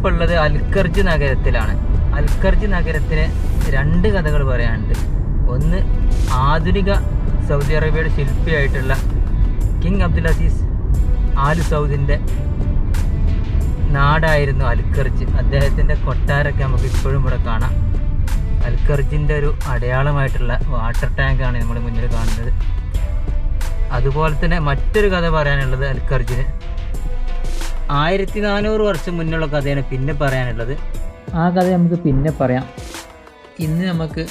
നമ്മളിപ്പോൾ ഉള്ളത് അൽഖർജ് നഗരത്തിലാണ്. അൽഖർജ് നഗരത്തിന് രണ്ട് കഥകൾ പറയാനുണ്ട്. ഒന്ന്, ആധുനിക സൗദി അറേബ്യയുടെ ശില്പിയായിട്ടുള്ള കിങ് അബ്ദുൽ അസീസ് ആൽ സൗദിൻ്റെ നാടായിരുന്നു അൽഖർജ്. അദ്ദേഹത്തിൻ്റെ കൊട്ടാരമൊക്കെ നമുക്ക് ഇപ്പോഴും ഇവിടെ കാണാം. അൽഖർജിൻ്റെ ഒരു അടയാളമായിട്ടുള്ള വാട്ടർ ടാങ്കാണ് നമ്മൾ മുന്നിൽ കാണുന്നത്. അതുപോലെ തന്നെ മറ്റൊരു കഥ പറയാനുള്ളത് അൽഖർജിന് 1400 വർഷം മുന്നുള്ള കഥയാണ് പിന്നെ പറയാനുള്ളത്. ആ കഥ നമുക്ക് പിന്നെ പറയാം. ഇന്ന് നമുക്ക്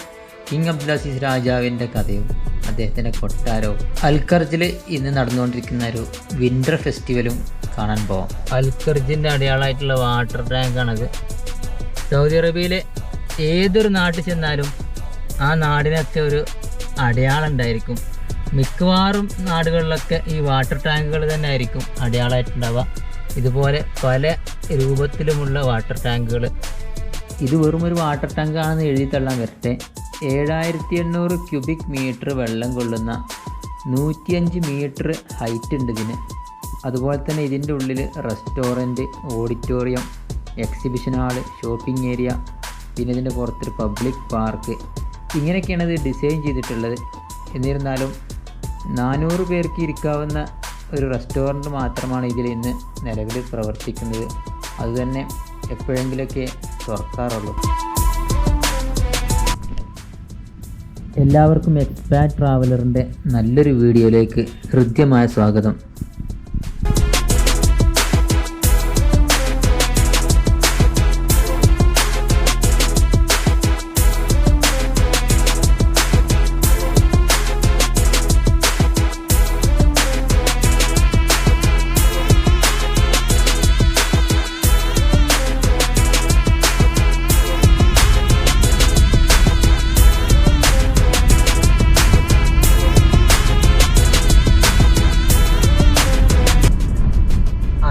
കിങ് അബ്ദുൽ അസീസ് രാജാവിൻ്റെ കഥയും അദ്ദേഹത്തിൻ്റെ കൊട്ടാരവും അൽഖർജിൽ ഇന്ന് നടന്നുകൊണ്ടിരിക്കുന്ന ഒരു വിൻ്റർ ഫെസ്റ്റിവലും കാണാൻ പോവാം. അൽഖർജിൻ്റെ അടയാളമായിട്ടുള്ള വാട്ടർ ടാങ്കാണത്. സൗദി അറേബ്യയിലെ ഏതൊരു നാട്ടിൽ ചെന്നാലും ആ നാടിനൊക്കെ ഒരു അടയാളം ഉണ്ടായിരിക്കും. മിക്കവാറും നാടുകളിലൊക്കെ ഈ വാട്ടർ ടാങ്കുകൾ തന്നെ ആയിരിക്കും അടയാളമായിട്ടുണ്ടാവുക. ഇതുപോലെ പല രൂപത്തിലുമുള്ള വാട്ടർ ടാങ്കുകൾ. ഇത് വെറും ഒരു വാട്ടർ ടാങ്കാണെന്ന് എഴുതി തള്ളാൻ വരട്ടെ. 7800 ക്യൂബിക് മീറ്റർ വെള്ളം കൊള്ളുന്ന 105 മീറ്റർ ഹൈറ്റ് ഉണ്ട് ഇതിന്. അതുപോലെ തന്നെ ഇതിൻ്റെ ഉള്ളിൽ restaurant, auditorium, exhibition hall, shopping area, പിന്നെ ഇതിൻ്റെ പുറത്തൊരു പബ്ലിക് പാർക്ക്, ഇങ്ങനെയൊക്കെയാണ് ഇത് ഡിസൈൻ ചെയ്തിട്ടുള്ളത്. എന്നിരുന്നാലും 400 പേർക്ക് ഇരിക്കാവുന്ന ഒരു റെസ്റ്റോറൻറ്റ് മാത്രമാണ് ഇതിൽ ഇന്ന് നിലവിൽ പ്രവർത്തിക്കുന്നത്. അതുതന്നെ എപ്പോഴെങ്കിലുമൊക്കെ തുറക്കാറുള്ളൂ. എല്ലാവർക്കും എക്സ്പാറ്റ് ട്രാവലറിൻ്റെ നല്ലൊരു വീഡിയോയിലേക്ക് ഹൃദ്യമായ സ്വാഗതം.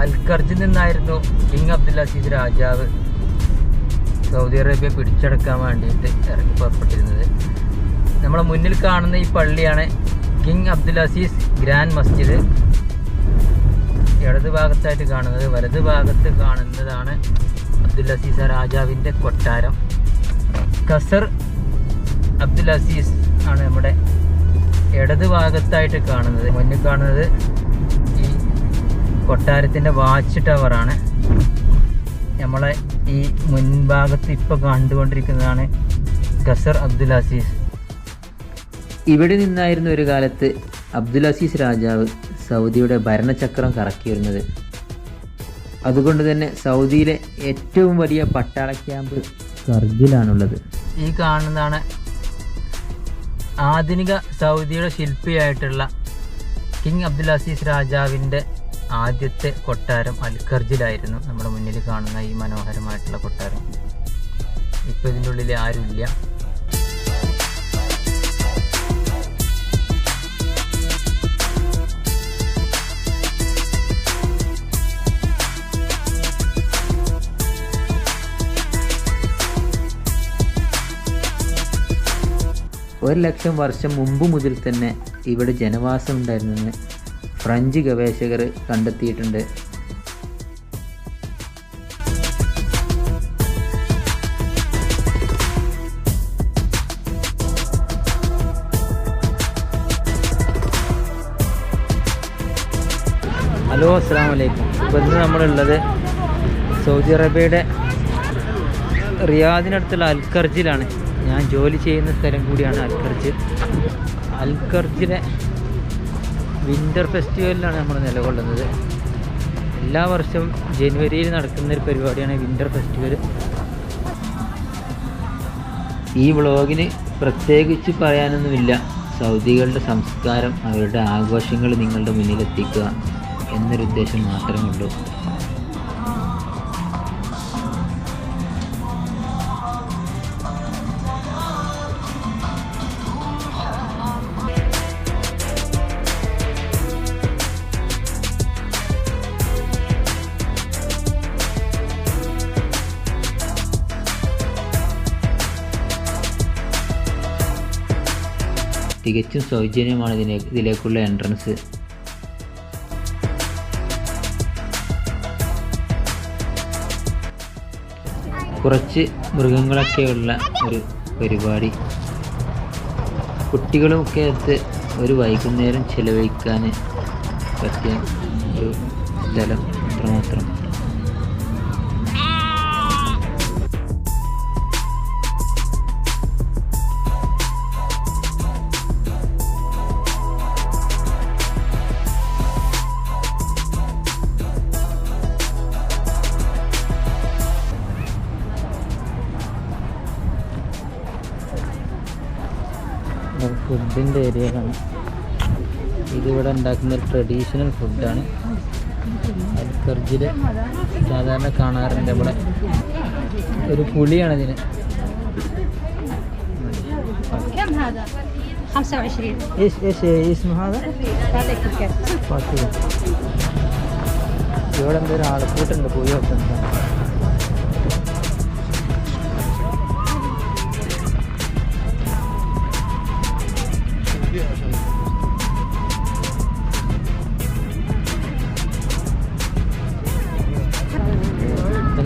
അൽഖർജിൽ നിന്നായിരുന്നു കിങ് അബ്ദുൽ അസീസ് രാജാവ് സൗദി അറേബ്യ പിടിച്ചടക്കാൻ വേണ്ടിയിട്ട് ഇറങ്ങി പുറപ്പെട്ടിരുന്നത്. നമ്മളെ മുന്നിൽ കാണുന്ന ഈ പള്ളിയാണ് കിങ് അബ്ദുൽ അസീസ് ഗ്രാൻഡ് മസ്ജിദ്. ഇടത് ഭാഗത്തായിട്ട് കാണുന്നത്, വലത് ഭാഗത്ത് കാണുന്നതാണ് അബ്ദുൽ അസീസ് രാജാവിൻ്റെ കൊട്ടാരം. ഖസർ അബ്ദുൽ അസീസ് ആണ് നമ്മുടെ ഇടത് ഭാഗത്തായിട്ട് കാണുന്നത്. മുന്നിൽ കാണുന്നത് ഈ കൊട്ടാരത്തിൻ്റെ വാച്ച് ടവറാണ്. നമ്മളെ ഈ മുൻഭാഗത്ത് ഇപ്പോൾ കണ്ടുകൊണ്ടിരിക്കുന്നതാണ് ഖസർ അബ്ദുൽ അസീസ്. ഇവിടെ നിന്നായിരുന്നു ഒരു കാലത്ത് അബ്ദുൽ അസീസ് രാജാവ് സൗദിയുടെ ഭരണചക്രം കറക്കിയിരുന്നത്. അതുകൊണ്ട് തന്നെ സൗദിയിലെ ഏറ്റവും വലിയ പട്ടാള ക്യാമ്പ് ഷർജിലാണുള്ളത്. ഈ കാണുന്നതാണ് ആധുനിക സൗദിയുടെ ശില്പിയായിട്ടുള്ള കിങ് അബ്ദുൽ അസീസ് രാജാവിൻ്റെ ആദ്യത്തെ കൊട്ടാരം അൽഖർജിലായിരുന്നു. നമ്മുടെ മുന്നിൽ കാണുന്ന ഈ മനോഹരമായിട്ടുള്ള കൊട്ടാരം. ഇപ്പോൾ ഇതിൻ്റെ ഉള്ളിൽ ആരുമില്ല. ഒരു 1,00,000 വർഷം മുമ്പ് മുതൽ തന്നെ ഇവിടെ ജനവാസം ഉണ്ടായിരുന്നെന്ന് ഫ്രഞ്ച് ഗവേഷകർ കണ്ടെത്തിയിട്ടുണ്ട്. ഹലോ, അസ്സലാമു അലൈക്കും. ഇപ്പോൾ ഇന്ന് നമ്മളുള്ളത് സൗദി അറേബ്യയുടെ റിയാദിനടുത്തുള്ള അൽഖർജിലാണ്. ഞാൻ ജോലി ചെയ്യുന്ന സ്ഥലം കൂടിയാണ് അൽഖർജ്. അൽഖർജിലെ വിൻ്റർ ഫെസ്റ്റിവലിലാണ് നമ്മൾ നിലകൊള്ളുന്നത്. എല്ലാ വർഷവും ജനുവരിയിൽ നടക്കുന്നൊരു പരിപാടിയാണ് വിൻ്റർ ഫെസ്റ്റിവൽ. ഈ വ്ളോഗിന് പ്രത്യേകിച്ച് പറയാനൊന്നുമില്ല. സൗദികളുടെ സംസ്കാരം, അവരുടെ ആഘോഷങ്ങൾ നിങ്ങളുടെ മുന്നിലെത്തിക്കുക എന്നൊരു ഉദ്ദേശം മാത്രമേ ഉള്ളൂ. തികച്ചും സൗജന്യമാണ് ഇതിലേക്കുള്ള എൻട്രൻസ്. കുറച്ച് മൃഗങ്ങളൊക്കെയുള്ള ഒരു പരിപാടി. കുട്ടികളുമൊക്കെ അടുത്ത് ഒരു വൈകുന്നേരം ചിലവഴിക്കാൻ പറ്റിയ ഒരു സ്ഥലം അത്രമാത്രം. ഫുഡിൻ്റെ ഏരിയയിലാണ്. ഇതിവിടെ ഉണ്ടാക്കുന്ന ഒരു ട്രഡീഷണൽ ഫുഡാണ്. അൽഖർജിൽ സാധാരണ കാണാറുണ്ട്. ഇവിടെ ഒരു പുളിയാണ് ഇതിന്. 25. ഇവിടെ എന്തൊരു ആൾക്കൂട്ടുണ്ട്, പോയി നോക്കുന്നത്.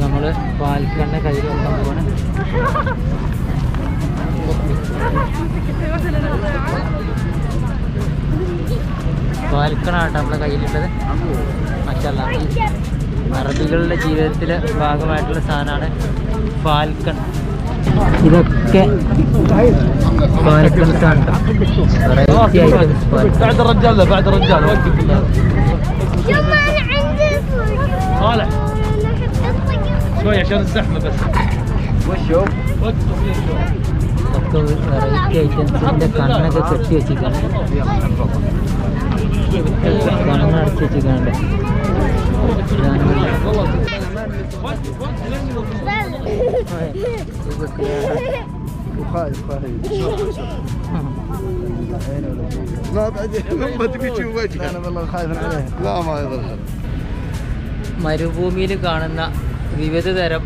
നമ്മൾ പാൽക്കണ്ണ കയ്യിൽ വെക്കാൻ പോവാണ്. പാൽക്കണാട്ടോ നമ്മളെ കയ്യിലുള്ളത്. മാഷാല്ലാ, അറബികളുടെ ജീവിതത്തിലെ ഭാഗമായിട്ടുള്ള സാധനമാണ് പാൽക്കൺ. ഇതൊക്കെ പാൽക്കൺ സാധനം. Variety items شوي عشان الزحمه بس. وشو وقفوا فيه شوي. ഒക്കെ വെറൈറ്റി ഐറ്റംസിൻ്റെ കണ്ണൊക്കെ കെട്ടി വെച്ചിരിക്കുകയാണ്. കണ്ണടച്ച് വെച്ചിരിക്കാണ്ട് മരുഭൂമിയിൽ കാണുന്ന വിവിധ തരം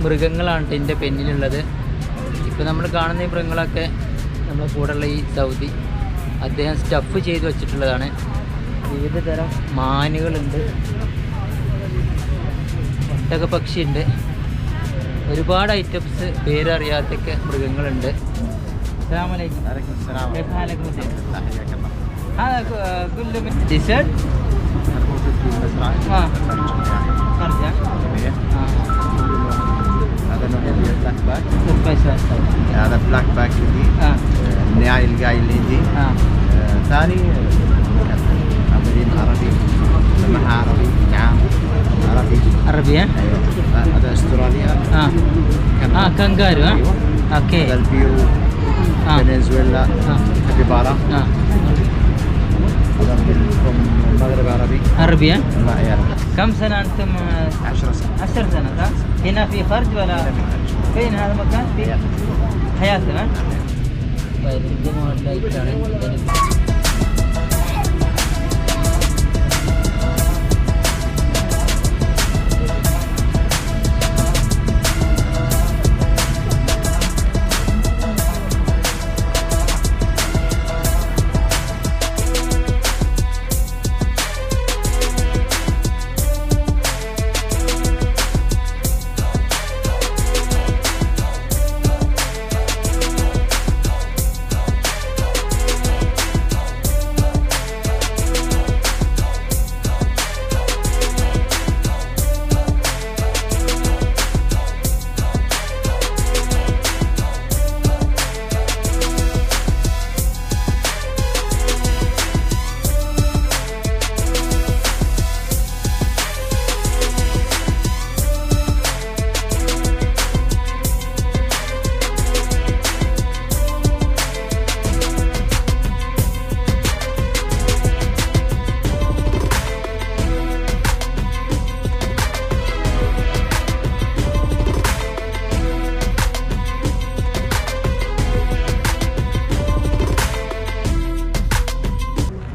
മൃഗങ്ങളാണ് ഇതിൻ്റെ പിന്നിലുള്ളത്. ഇപ്പോൾ നമ്മൾ കാണുന്ന ഈ മൃഗങ്ങളൊക്കെ നമ്മുടെ കൂടെയുള്ള ഈ സൗദി അദ്ദേഹം സ്റ്റഫ് ചെയ്ത് വെച്ചിട്ടുള്ളതാണ്. വിവിധ തരം മാനുകളുണ്ട്, ഒട്ടകപ്പക്ഷിയുണ്ട്, ഒരുപാട് ഐറ്റംസ് പേരറിയാത്തൊക്കെ മൃഗങ്ങളുണ്ട്. السلام عليكم. وعليكم السلام. كيف حالك مسير؟ حياك الله. هذا كله من ديسرت؟ خرجة. هذا نوع البلاك باك. كويس. هذا بلاك باك اللي النهاية الجاي اللي يجي. ثاني عملين عربي، سماحة عربي، نعم عربي. عربي ها؟ ايوه. هذا استراليا. كانجارو. ايوه. اوكي. هذا البيرو. فنزويلا. كابيبارا. هذا من المغرب عربي. عربي ها؟ لا يا رب. كم سنة أنتم؟ 10 سنة. 10 سنة صح؟ هنا في خرج ولا؟ فين هذا المكان؟ في حياتنا. ഇത് മോഡലായിട്ടാണ്.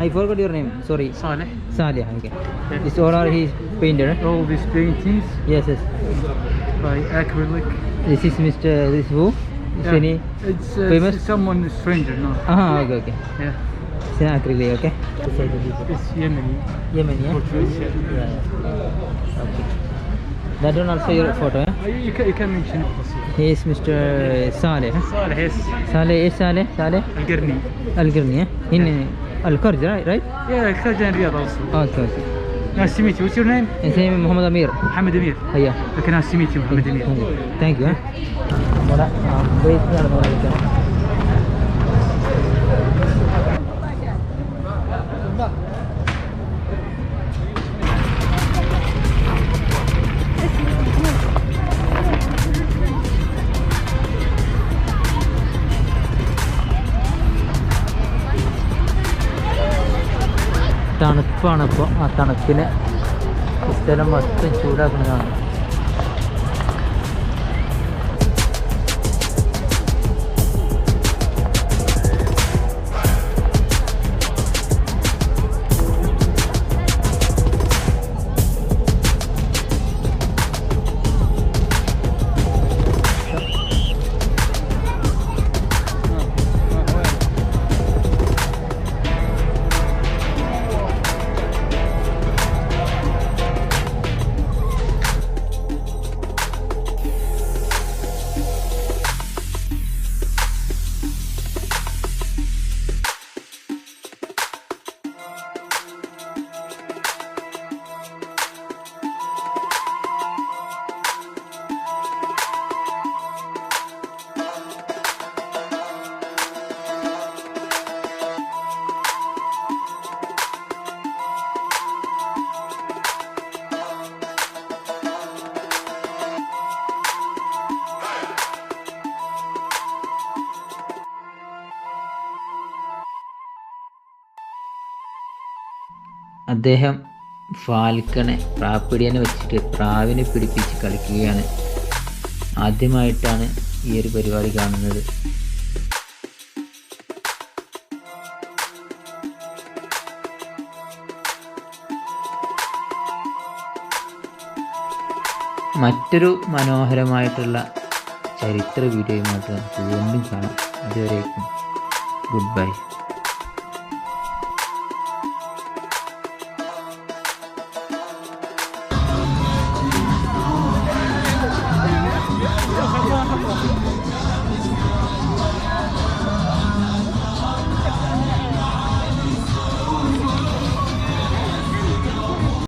I forgot your name. Sorry. Saleh. Saleh. Okay. This all are his painted. Eh? All these paintings Yes, yes. by acrylic. This is Mr. This who? Is Yeah. any It's famous? someone stranger, no? Okay, okay. Yeah. It's an acrylic, okay. It's Yemeni. Yemen, yeah. Portuguese, yeah. Yeah. Okay. That one also your photo, eh? You can mention it. He is Mr. Saleh. Saleh, yes. Saleh, is Saleh? Saleh? Al-Garni. Al-Girni, eh? In Al-Karj, right? Yeah, Khajan Riyadh also. Okay, okay. Nice to meet you. What's your name? His name is Muhammad Amir. Mohammed Amir. Yeah. Okay, nice to meet you, Mohammed Amir. Thank you, eh? നമ്മുടെ base നടന്നുകൊണ്ടിരിക്കുകയാണ്. തണുപ്പാണ് ഇപ്പോൾ. ആ തണുപ്പിന് സ്ഥലം മൊത്തം ചൂടാക്കുന്നതാണ്. അദ്ദേഹം ഫാൽക്കണെ പ്രാപ്പിടിയനെ വെച്ചിട്ട് പ്രാവിനെ പിടിപ്പിച്ച് കളിക്കുകയാണ്. ആദ്യമായിട്ടാണ് ഈ ഒരു പരിപാടി കാണുന്നത്. മറ്റൊരു മനോഹരമായിട്ടുള്ള ചരിത്ര വീഡിയോയുമായിട്ട് നമുക്ക് വീണ്ടും കാണാം. അതുവരേക്കും ഗുഡ് ബൈ.